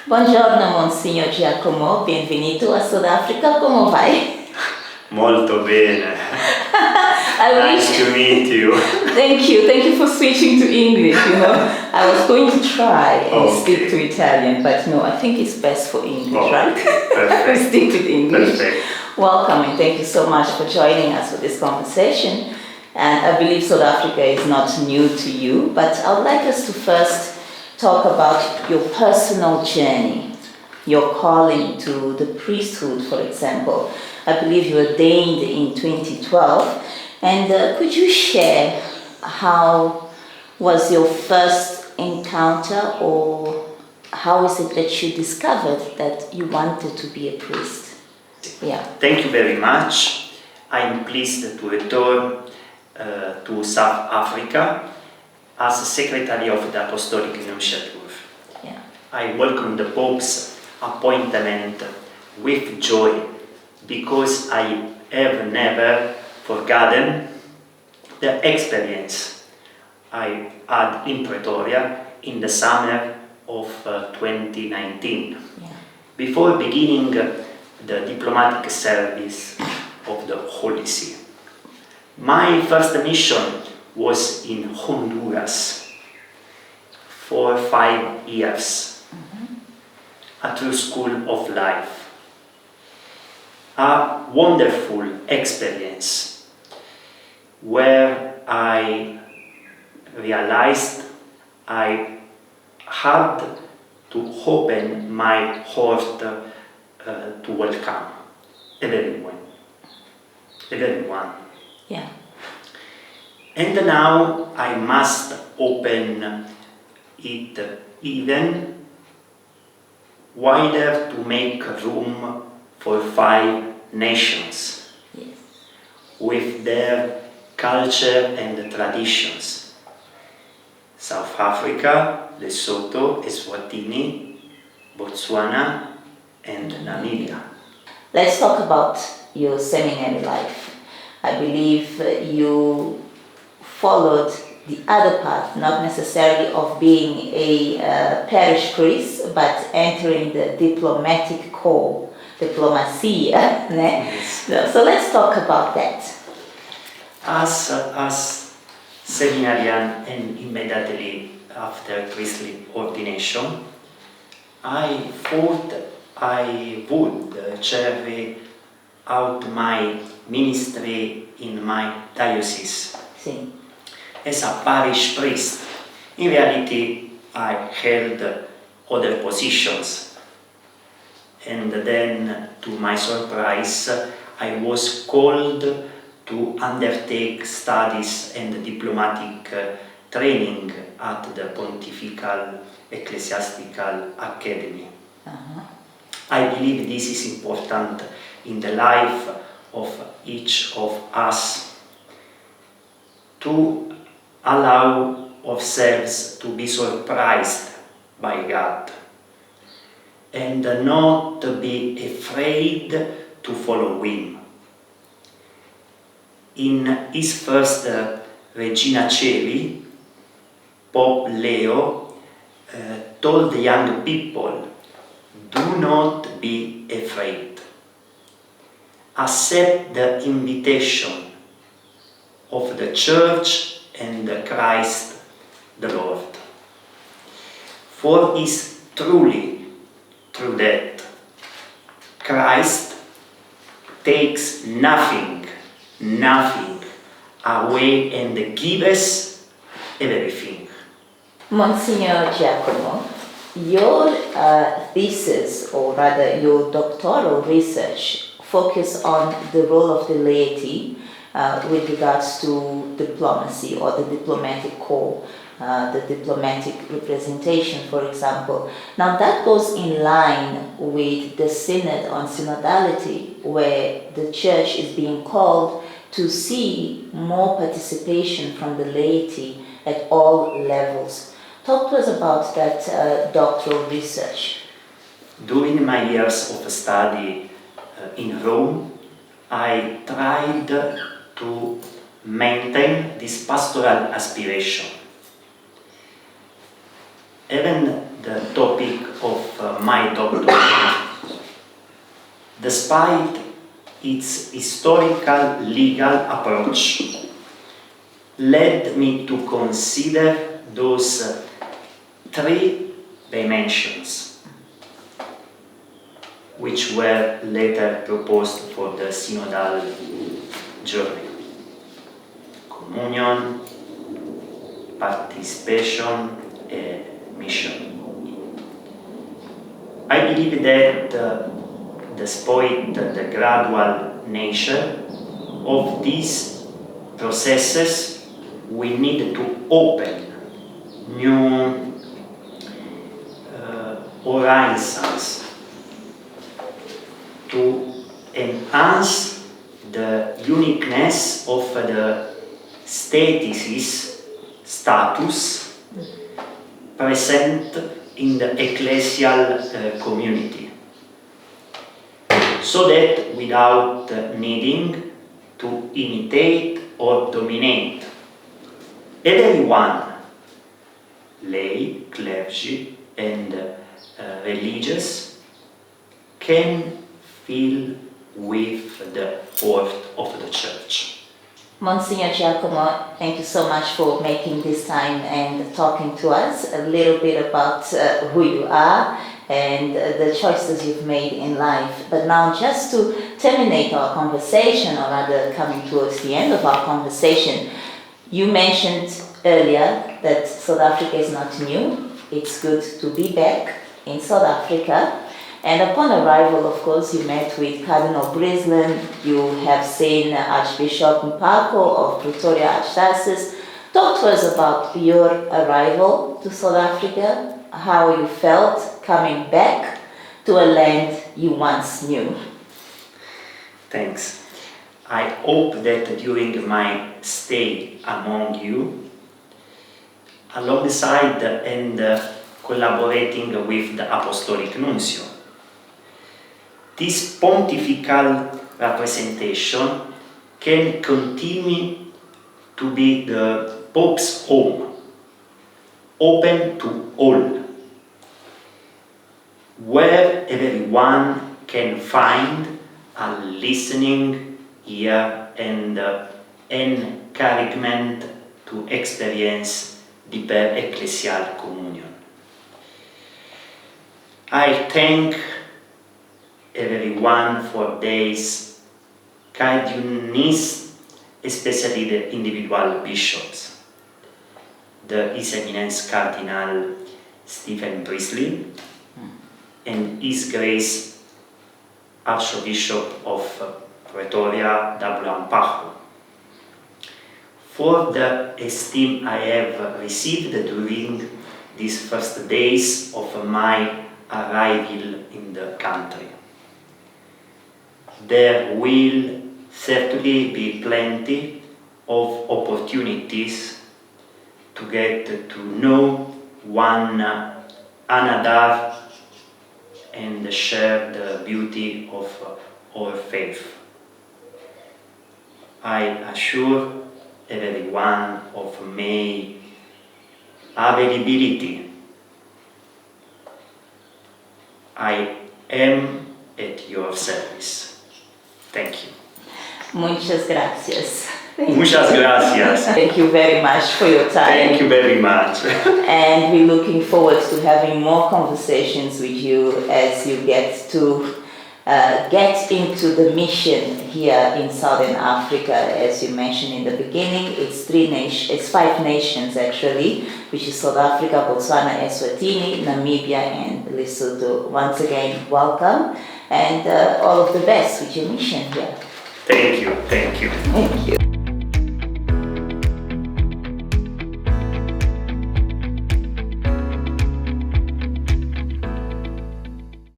Buongiorno Monsignor Giacomo, benvenuto a Sudafrica, come vai? Molto bene. Nice to meet you. Thank you for switching to English, I was going to try and speak to Italian, but no, I think it's best for English, right? Perfect. We stick with English. Perfect. Welcome and thank you so much for joining us for this conversation. And I believe South Africa is not new to you, but I would like us to first talk about your personal journey, your calling to the priesthood, for example. I believe you ordained in 2012. And could you share how was your first encounter, or how is it that you discovered that you wanted to be a priest? Yeah. Thank you very much. I'm pleased to return to South Africa as Secretary of the Apostolic Nunciature. Yeah. I welcome the Pope's appointment with joy because I have never forgotten the experience I had in Pretoria in the summer of 2019. Yeah. Before beginning the diplomatic service of the Holy See. My first mission was in Honduras for 5 years, a true school of life. A wonderful experience where I realized I had to open my heart to welcome everyone. Yeah. And now I must open it even wider to make room for 5 nations. Yes. With their culture and traditions. South Africa, Lesotho, Eswatini, Botswana, and Namibia. Let's talk about your seminary life. I believe you followed the other path, not necessarily of being a parish priest, but entering the diplomatic corps, diplomacia. Yes. So let's talk about that. As seminarian and immediately after priestly ordination, I thought I would carry out my ministry in my diocese Sí. as a parish priest. In reality, I held other positions, and then, to my surprise, I was called to undertake studies and diplomatic training at the Pontifical Ecclesiastical Academy. I believe this is important in the life of each of us to allow ourselves to be surprised by God and not to be afraid to follow Him. In his first Regina Coeli, Pope Leo told the young people, do not be afraid. Accept the invitation of the Church and Christ the Lord. For it is truly true that Christ takes nothing away and gives us everything. Monsignor Giacomo, your thesis, or rather your doctoral research, focus on the role of the laity with regards to diplomacy or the diplomatic corps, the diplomatic representation, for example. Now that goes in line with the Synod on Synodality, where the Church is being called to see more participation from the laity at all levels. Talk to us about that doctoral research. During my years of study in Rome, I tried to maintain this pastoral aspiration. Even the topic of my doctorate, despite its historical legal approach, led me to consider those three dimensions which were later proposed for the synodal journey: communion, participation, and mission. I believe that despite the gradual nature of these processes, we need to open new horizons to enhance the uniqueness of the status present in the ecclesial community, so that without needing to imitate or dominate, everyone, lay, clergy, and religious, can feel with the heart of the Church. Monsignor Giacomo, thank you so much for making this time and talking to us a little bit about who you are and the choices you've made in life. But now, just to terminate our conversation, or rather coming towards the end of our conversation, you mentioned earlier that South Africa is not new. It's good to be back in South Africa. And upon arrival, of course, you met with Cardinal Brisland. You have seen Archbishop Mpako of Pretoria Archdiocese. Talk to us about your arrival to South Africa, how you felt coming back to a land you once knew. Thanks. I hope that during my stay among you, alongside and collaborating with the Apostolic Nunciature, this pontifical representation can continue to be the Pope's home, open to all, where everyone can find a listening ear and encouragement to experience deeper ecclesial communion. I thank everyone for these kindness, especially the individual bishops, His Eminence Cardinal Stephen Brisley and His Grace Archbishop of Pretoria, Mpako, for the esteem I have received during these first days of my arrival in the country. There will certainly be plenty of opportunities to get to know one another and share the beauty of our faith. I assure everyone of my availability. I am at your service. Thank you. Muchas gracias. Muchas gracias. Thank you very much for your time. Thank you very much. And we're looking forward to having more conversations with you as you get to get into the mission here in Southern Africa. As you mentioned in the beginning, it's 5 nations actually, which is South Africa, Botswana, Eswatini, Namibia, and Lesotho. Once again, welcome, and all of the best with your mission here. Thank you. Thank you. Thank you.